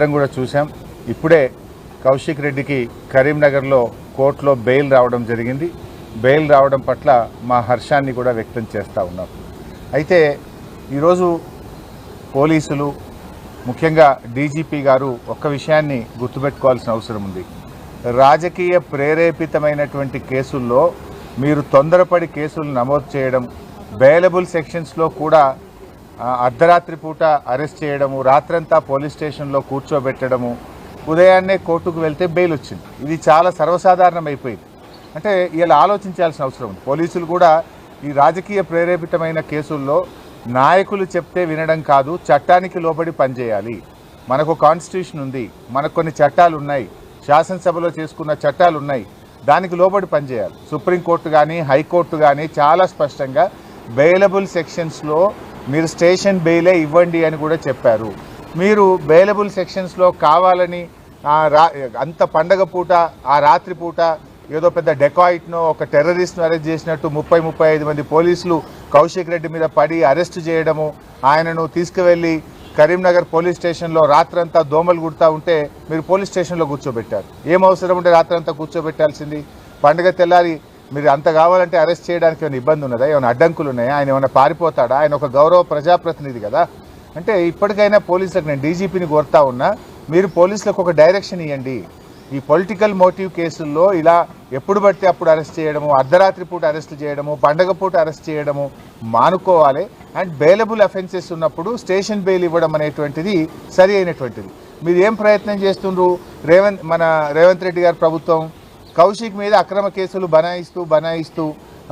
కూడా చూసాం. ఇప్పుడే కౌశిక్ రెడ్డికి కరీంనగర్లో కోర్టులో బెయిల్ రావడం జరిగింది. బెయిల్ రావడం పట్ల మా హర్షాన్ని కూడా వ్యక్తం చేస్తూ ఉన్నాం. అయితే ఈరోజు పోలీసులు ముఖ్యంగా డీజీపీ గారు ఒక్క విషయాన్ని గుర్తుపెట్టుకోవాల్సిన అవసరం ఉంది. రాజకీయ ప్రేరేపితమైనటువంటి కేసుల్లో మీరు తొందరపడి కేసులు నమోదు చేయడం, బెయిలబుల్ సెక్షన్స్లో కూడా అర్ధరాత్రి పూట అరెస్ట్ చేయడము, రాత్రంతా పోలీస్ స్టేషన్లో కూర్చోబెట్టడము, ఉదయాన్నే కోర్టుకు వెళ్తే బెయిల్ వచ్చింది. ఇది చాలా సర్వసాధారణం అయిపోయింది. అంటే ఇలా ఆలోచించాల్సిన అవసరం ఉంది. పోలీసులు కూడా ఈ రాజకీయ ప్రేరేపితమైన కేసుల్లో నాయకులు చెప్తే వినడం కాదు, చట్టానికి లోబడి పనిచేయాలి. మనకు కాన్స్టిట్యూషన్ ఉంది, మనకు కొన్ని చట్టాలు ఉన్నాయి, శాసనసభలో చేసుకున్న చట్టాలు ఉన్నాయి, దానికి లోబడి పనిచేయాలి. సుప్రీంకోర్టు కానీ హైకోర్టు కానీ చాలా స్పష్టంగా బెయిలబుల్ సెక్షన్స్లో మీరు స్టేషన్ బెయిలే ఇవ్వండి అని కూడా చెప్పారు. మీరు బెయిలబుల్ సెక్షన్స్లో కావాలని అంత పండగ పూట ఆ రాత్రి పూట ఏదో పెద్ద డెకాయిట్నో ఒక టెర్రరిస్ట్ను అరెస్ట్ చేసినట్టు 30-35 మంది పోలీసులు కౌశిక్ రెడ్డి మీద పడి అరెస్ట్ చేయడము, ఆయనను తీసుకువెళ్ళి కరీంనగర్ పోలీస్ స్టేషన్లో రాత్రంతా దోమలు కుడతా ఉంటే మీరు పోలీస్ స్టేషన్లో కూర్చోబెట్టారు. ఏం అవసరం ఉంటే రాత్రంతా కూర్చోబెట్టాల్సింది? పండుగ తెల్లారి మీరు అంత కావాలంటే అరెస్ట్ చేయడానికి ఏమైనా ఇబ్బంది ఉన్నదా? ఏమైనా అడ్డంకులు ఉన్నాయా? ఆయన ఏమైనా పారిపోతాడా? ఆయన ఒక గౌరవ ప్రజాప్రతినిధి కదా. అంటే ఇప్పటికైనా పోలీసులకు నేను డీజీపీని కోరుతా ఉన్నా, మీరు పోలీసులకు ఒక డైరెక్షన్ ఇవ్వండి. ఈ పొలిటికల్ మోటివ్ కేసుల్లో ఇలా ఎప్పుడు పడితే అప్పుడు అరెస్ట్ చేయడము, అర్ధరాత్రి పూట అరెస్ట్ చేయడము, పండగ పూట అరెస్ట్ చేయడము మానుకోవాలి. అండ్ బెయిలబుల్ అఫెన్సెస్ ఉన్నప్పుడు స్టేషన్ బెయిల్ ఇవ్వడం అనేటువంటిది సరి అయినటువంటిది. మీరు ఏం ప్రయత్నం చేస్తుండ్రు? రేవంత్ రెడ్డి గారి ప్రభుత్వం కౌశిక్ మీద అక్రమ కేసులు బనాయిస్తూ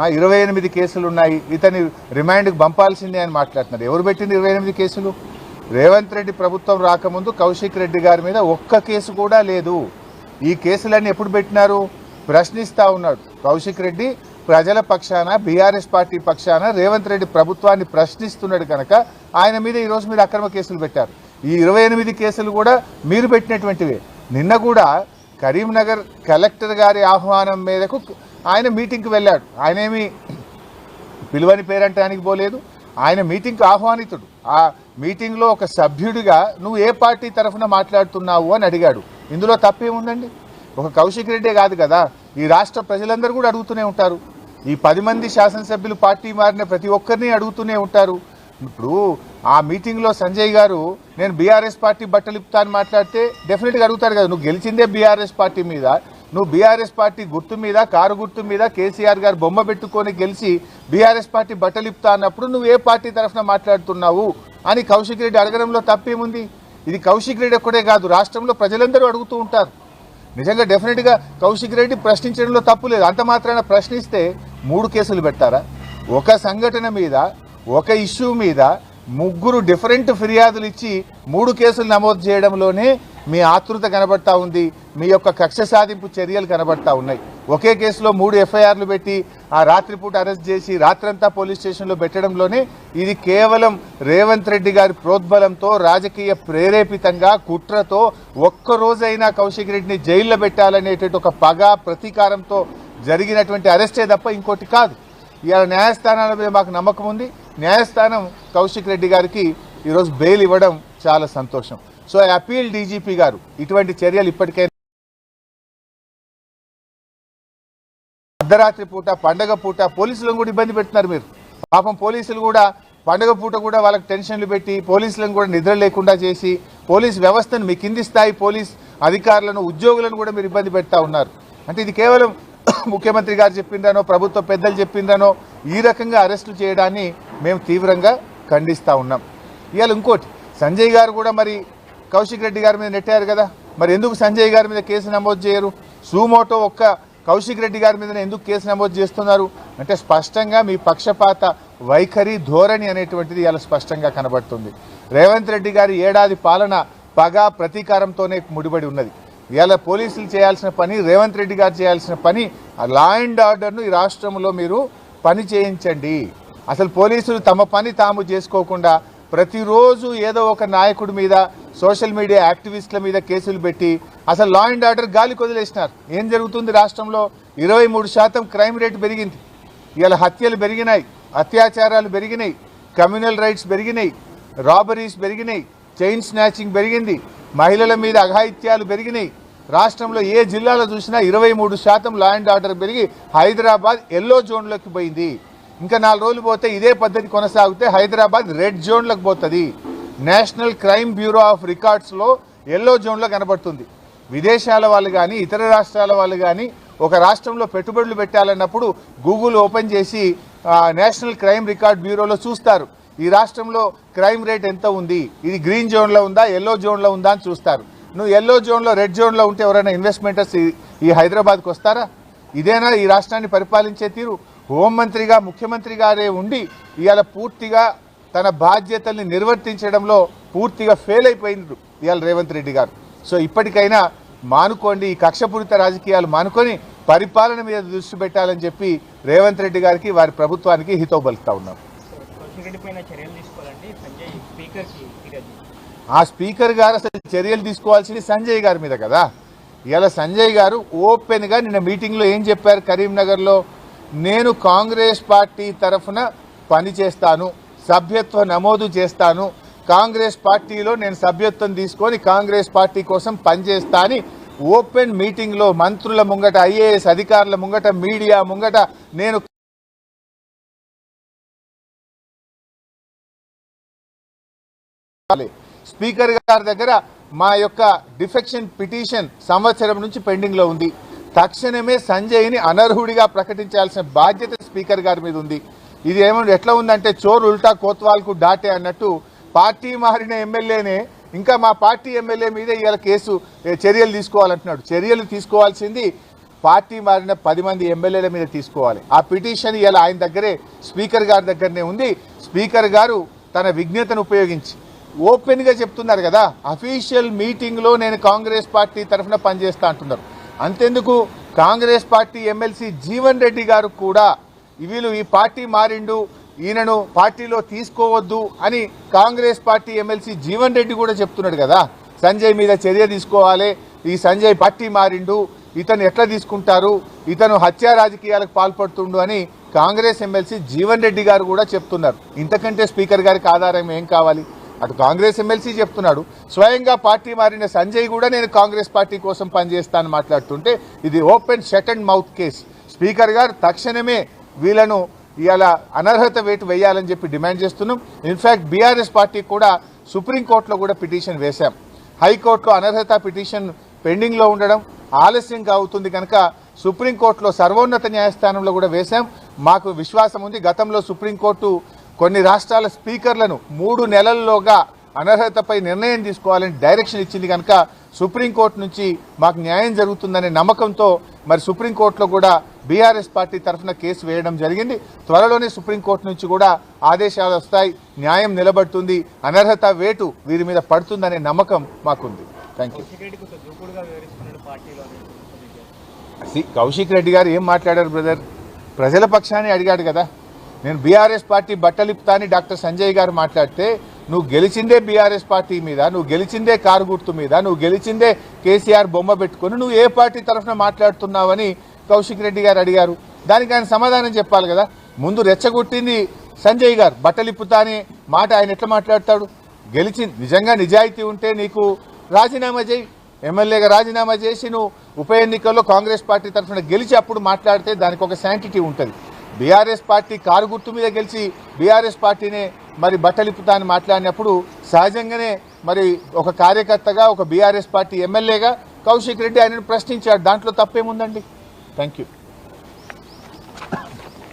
28 కేసులు ఉన్నాయి, ఇతని రిమాండ్కి పంపాల్సిందే అని మాట్లాడుతున్నారు. ఎవరు పెట్టింది 28 కేసులు? రేవంత్ రెడ్డి ప్రభుత్వం రాకముందు కౌశిక్ రెడ్డి గారి మీద ఒక్క కేసు కూడా లేదు. ఈ కేసులన్నీ ఎప్పుడు పెట్టినారు? ప్రశ్నిస్తూ ఉన్నాడు కౌశిక్ రెడ్డి. ప్రజల పక్షాన, బీఆర్ఎస్ పార్టీ పక్షాన రేవంత్ రెడ్డి ప్రభుత్వాన్ని ప్రశ్నిస్తున్నాడు కనుక ఆయన మీద ఈరోజు మీరు అక్రమ కేసులు పెట్టారు. ఈ 28 కేసులు కూడా మీరు పెట్టినటువంటివే. నిన్న కూడా కరీంనగర్ కలెక్టర్ గారి ఆహ్వానం మేరకు ఆయన మీటింగ్కి వెళ్ళాడు. ఆయనేమి పిలువని పేరంటానికి పోలేదు, ఆయన మీటింగ్కి ఆహ్వానితుడు. ఆ మీటింగ్లో ఒక సభ్యుడిగా నువ్వు ఏ పార్టీ తరఫున మాట్లాడుతున్నావు అని అడిగాడు. ఇందులో తప్పేముందండి? ఒక కౌశిక్ రెడ్డే కాదు కదా, ఈ రాష్ట్ర ప్రజలందరూ కూడా అడుగుతూనే ఉంటారు. ఈ 10 మంది శాసనసభ్యులు పార్టీ మారిన ప్రతి ఒక్కరిని అడుగుతూనే ఉంటారు. ఇప్పుడు ఆ మీటింగ్లో సంజయ్ గారు నేను బీఆర్ఎస్ పార్టీ బట్టలు ఇప్పుతా అని మాట్లాడితే డెఫినెట్గా అడుగుతారు కదా, నువ్వు గెలిచిందే బీఆర్ఎస్ పార్టీ మీద, నువ్వు బీఆర్ఎస్ పార్టీ గుర్తు మీద, కారు గుర్తు మీద కేసీఆర్ గారు బొమ్మ పెట్టుకొని గెలిచి బీఆర్ఎస్ పార్టీ బట్టలు ఇప్పుతా అన్నప్పుడు నువ్వు ఏ పార్టీ తరఫున మాట్లాడుతున్నావు అని కౌశిక్ రెడ్డి అడగడంలో తప్పేముంది? ఇది కౌశిక్ రెడ్డి ఒక్కడే కాదు, రాష్ట్రంలో ప్రజలందరూ అడుగుతూ ఉంటారు. నిజంగా డెఫినెట్గా కౌశిక్ రెడ్డి ప్రశ్నించడంలో తప్పు లేదు. అంత మాత్రాన ప్రశ్నిస్తే 3 కేసులు పెట్టారా? ఒక సంఘటన మీద, ఒక ఇష్యూ మీద 3 డిఫరెంట్ ఫిర్యాదులు ఇచ్చి 3 కేసులు నమోదు చేయడంలోనే మీ ఆతృత కనబడతా ఉంది, మీ యొక్క కక్ష సాధింపు చర్యలు కనబడతా ఉన్నాయి. ఒకే కేసులో 3 ఎఫ్ఐఆర్లు పెట్టి ఆ రాత్రిపూట అరెస్ట్ చేసి రాత్రంతా పోలీస్ స్టేషన్లో పెట్టడంలోనే ఇది కేవలం రేవంత్ రెడ్డి గారి ప్రోద్బలంతో, రాజకీయ ప్రేరేపితంగా, కుట్రతో ఒక్కరోజైనా కౌశిక్ రెడ్డిని జైల్లో పెట్టాలనేటువంటి ఒక పగ, ప్రతీకారంతో జరిగినటువంటి అరెస్టే తప్ప ఇంకోటి కాదు. ఇవాళ న్యాయస్థానాల మీద మాకు నమ్మకం ఉంది. న్యాయస్థానం కౌశిక్ రెడ్డి గారికి ఈరోజు బెయిల్ ఇవ్వడం చాలా సంతోషం. సో ఐ అపీల్ డీజీపీ గారు, ఇటువంటి చర్యలు ఇప్పటికైనా అర్ధరాత్రి పూట, పండగ పూట పోలీసులను కూడా ఇబ్బంది పెడుతున్నారు మీరు. పాపం పోలీసులు కూడా పండగ పూట కూడా వాళ్ళకి టెన్షన్లు పెట్టి పోలీసులను కూడా నిద్ర లేకుండా చేసి పోలీస్ వ్యవస్థను, మీ కింది స్థాయి పోలీస్ అధికారులను, ఉద్యోగులను కూడా మీరు ఇబ్బంది పెడతా ఉన్నారు. అంటే ఇది కేవలం ముఖ్యమంత్రి గారు చెప్పిందనో, ప్రభుత్వ పెద్దలు చెప్పిందనో ఈ రకంగా అరెస్టులు చేయడాన్ని మేము తీవ్రంగా ఖండిస్తూ ఉన్నాం. ఇవాళ ఇంకోటి, సంజయ్ గారు కూడా మరి కౌశిక్ రెడ్డి గారి మీద నెట్టారు కదా, మరి ఎందుకు సంజయ్ గారి మీద కేసు నమోదు చేయరు? సుమోటో ఒక్క కౌశిక్ రెడ్డి గారి మీద ఎందుకు కేసు నమోదు చేస్తున్నారు అంటే స్పష్టంగా మీ పక్షపాత వైఖరి, ధోరణి అనేటువంటిది ఇలా స్పష్టంగా కనబడుతుంది. రేవంత్ రెడ్డి గారి ఏడాది పాలన పగ, ప్రతీకారంతోనే ముడిపడి ఉన్నది. ఇలా పోలీసులు చేయాల్సిన పని, రేవంత్ రెడ్డి గారు చేయాల్సిన పని, లా అండ్ ఆర్డర్ను ఈ రాష్ట్రంలో మీరు పని చేయించండి. అసలు పోలీసులు తమ పని తాము చేసుకోకుండా ప్రతిరోజు ఏదో ఒక నాయకుడి మీద, సోషల్ మీడియా యాక్టివిస్టుల మీద కేసులు పెట్టి అసలు లా అండ్ ఆర్డర్ గాలికి వదిలేసినారు. ఏం జరుగుతుంది? రాష్ట్రంలో 23% క్రైమ్ రేటు పెరిగింది. ఇలా హత్యలు పెరిగినాయి, అత్యాచారాలు పెరిగినాయి, కమ్యూనల్ రైట్స్ పెరిగినాయి, రాబరీస్ పెరిగినాయి, చైన్ స్నాచింగ్ పెరిగింది, మహిళల మీద అఘాయిత్యాలు పెరిగినాయి. రాష్ట్రంలో ఏ జిల్లాలో చూసినా 23% లా అండ్ ఆర్డర్ పెరిగి హైదరాబాద్ ఎల్లో జోన్లోకి పోయింది. ఇంకా 4 రోజులు పోతే ఇదే పద్ధతి కొనసాగితే హైదరాబాద్ రెడ్ జోన్లోకి పోతుంది. నేషనల్ క్రైమ్ బ్యూరో ఆఫ్ రికార్డ్స్లో ఎల్లో జోన్లో కనబడుతుంది. విదేశాల వాళ్ళు కానీ ఇతర రాష్ట్రాల వాళ్ళు కానీ ఒక రాష్ట్రంలో పెట్టుబడులు పెట్టాలన్నప్పుడు గూగుల్ ఓపెన్ చేసి నేషనల్ క్రైమ్ రికార్డ్ బ్యూరోలో చూస్తారు ఈ రాష్ట్రంలో క్రైమ్ రేట్ ఎంత ఉంది, ఇది గ్రీన్ జోన్లో ఉందా ఎల్లో జోన్లో ఉందా అని చూస్తారు. నువ్వు ఎల్లో జోన్లో రెడ్ జోన్లో ఉంటే ఎవరైనా ఇన్వెస్ట్మెంటర్స్ ఈ హైదరాబాద్కి వస్తారా? ఇదేనా ఈ రాష్ట్రాన్ని పరిపాలించే తీరు? హోంమంత్రిగా ముఖ్యమంత్రి గారే ఉండి ఇవాళ పూర్తిగా తన బాధ్యతల్ని నిర్వర్తించడంలో పూర్తిగా ఫెయిల్ అయిపోయింది ఇవాళ రేవంత్ రెడ్డి గారు. సో ఇప్పటికైనా మానుకోండి, ఈ కక్షపూరిత రాజకీయాలు మానుకొని పరిపాలన మీద దృష్టి పెట్టాలని చెప్పి రేవంత్ రెడ్డి గారికి వారి ప్రభుత్వానికి హితవు పలుకుతా ఉన్నాం. ఆ స్పీకర్ గారు అసలు చర్యలు తీసుకోవాల్సింది సంజయ్ గారి మీద కదా. ఇలా సంజయ్ గారు ఓపెన్గా నిన్న మీటింగ్లో ఏం చెప్పారు కరీంనగర్లో, నేను కాంగ్రెస్ పార్టీ తరఫున పనిచేస్తాను, సభ్యత్వ నమోదు చేస్తాను, కాంగ్రెస్ పార్టీలో నేను సభ్యత్వం తీసుకొని కాంగ్రెస్ పార్టీ కోసం పనిచేస్తా అని ఓపెన్ మీటింగ్లో మంత్రుల ముంగట ఐఏఎస్ అధికారుల ముంగట మీడియా ముంగట నేను స్పీకర్ గారి దగ్గర మా యొక్క డిఫెక్షన్ పిటిషన్ సంవత్సరం నుంచి పెండింగ్ లో ఉంది. తక్షణమే సంజయ్ని అనర్హుడిగా ప్రకటించాల్సిన బాధ్యత స్పీకర్ గారి మీద ఉంది. ఇది ఏమో ఎట్లా ఉందంటే చోర్ ఉల్టా కోత్వాల్కు డాటే అన్నట్టు పార్టీ మారిన ఎమ్మెల్యేనే ఇంకా మా పార్టీ ఎమ్మెల్యే మీద ఇవాళ చర్యలు తీసుకోవాలంటున్నాడు. చర్యలు తీసుకోవాల్సింది పార్టీ మారిన 10 మంది ఎమ్మెల్యేల మీద తీసుకోవాలి. ఆ పిటిషన్ ఇవాళ ఆయన దగ్గరే స్పీకర్ గారి దగ్గరనే ఉంది. స్పీకర్ గారు తన విజ్ఞతను ఉపయోగించి ఓపెన్గా చెప్తున్నారు కదా, అఫీషియల్ మీటింగ్లో నేను కాంగ్రెస్ పార్టీ తరఫున పనిచేస్తా అంటున్నారు. అంతెందుకు కాంగ్రెస్ పార్టీ ఎమ్మెల్సీ జీవన్ రెడ్డి గారు కూడా వీళ్ళు ఈ పార్టీ మారిండు, ఈయనను పార్టీలో తీసుకోవద్దు అని కాంగ్రెస్ పార్టీ ఎమ్మెల్సీ జీవన్ రెడ్డి కూడా చెప్తున్నాడు కదా. సంజయ్ మీద చర్య తీసుకోవాలి, ఈ సంజయ్ పార్టీ మారిండు, ఇతను ఎట్లా తీసుకుంటారు, ఇతను హత్యా రాజకీయాలకు పాల్పడుతుండు అని కాంగ్రెస్ ఎమ్మెల్సీ జీవన్ రెడ్డి గారు కూడా చెప్తున్నారు. ఇంతకంటే స్పీకర్ గారికి ఆధారం ఏం కావాలి? అటు కాంగ్రెస్ ఎమ్మెల్సీ చెప్తున్నాడు, స్వయంగా పార్టీ మారిన సంజయ్ కూడా నేను కాంగ్రెస్ పార్టీ కోసం పనిచేస్తానని మాట్లాడుతుంటే ఇది open shut and mouth case. Speaker గారు తక్షణమే వీళ్ళను ఇలా అనర్హత వేటు వేయాలని చెప్పి డిమాండ్ చేస్తున్నాం. ఇన్ఫ్యాక్ట్ బీఆర్ఎస్ పార్టీ కూడా సుప్రీంకోర్టులో కూడా పిటిషన్ వేశాం. హైకోర్టులో అనర్హత పిటిషన్ పెండింగ్లో ఉండడం ఆలస్యంగా అవుతుంది కనుక సుప్రీంకోర్టులో సర్వోన్నత న్యాయస్థానంలో కూడా వేశాం. మాకు విశ్వాసం ఉంది, గతంలో సుప్రీంకోర్టు కొన్ని రాష్ట్రాల స్పీకర్లను 3 నెలల్లోగా అనర్హతపై నిర్ణయం తీసుకోవాలని డైరెక్షన్ ఇచ్చింది కనుక సుప్రీంకోర్టు నుంచి మాకు న్యాయం జరుగుతుందనే నమ్మకంతో మరి సుప్రీంకోర్టులో కూడా బీఆర్ఎస్ పార్టీ తరఫున కేసు వేయడం జరిగింది. త్వరలోనే సుప్రీంకోర్టు నుంచి కూడా ఆదేశాలు వస్తాయి, న్యాయం నిలబడుతుంది, అనర్హత వేటు వీరి మీద పడుతుందనే నమ్మకం మాకుంది. Thank you. కౌశిక్ రెడ్డి గారు ఏం మాట్లాడారు బ్రదర్? ప్రజల పక్షాన్ని అడిగాడు కదా. నేను బీఆర్ఎస్ పార్టీ బట్టలిప్తా అని డాక్టర్ సంజయ్ గారు మాట్లాడితే నువ్వు గెలిచిందే బీఆర్ఎస్ పార్టీ మీద, నువ్వు గెలిచిందే కారు గుర్తు మీద, నువ్వు గెలిచిందే కేసీఆర్ బొమ్మ పెట్టుకుని నువ్వు ఏ పార్టీ తరఫున మాట్లాడుతున్నావని కౌశిక్ రెడ్డి గారు అడిగారు. దానికి ఆయన సమాధానం చెప్పాలి కదా. ముందు రెచ్చగొట్టింది సంజయ్ గారు, బట్టలిప్పుతా అనే మాట ఆయన ఎట్లా మాట్లాడతాడు? నిజంగా నిజాయితీ ఉంటే నీకు రాజీనామా చేయి, ఎమ్మెల్యేగా రాజీనామా చేసి నువ్వు ఉప ఎన్నికల్లో కాంగ్రెస్ పార్టీ తరఫున గెలిచి అప్పుడు మాట్లాడితే దానికి ఒక శాంటిటీ ఉంటుంది. బీఆర్ఎస్ పార్టీ కారు గుర్తు మీద గెలిచి బీఆర్ఎస్ పార్టీనే మరి బట్టలిప్పుతా అని మాట్లాడినప్పుడు సహజంగానే మరి ఒక కార్యకర్తగా ఒక బీఆర్ఎస్ పార్టీ ఎమ్మెల్యేగా కౌశిక్ రెడ్డి ఆయనను ప్రశ్నించాడు. దాంట్లో తప్పేముందండి? Thank you.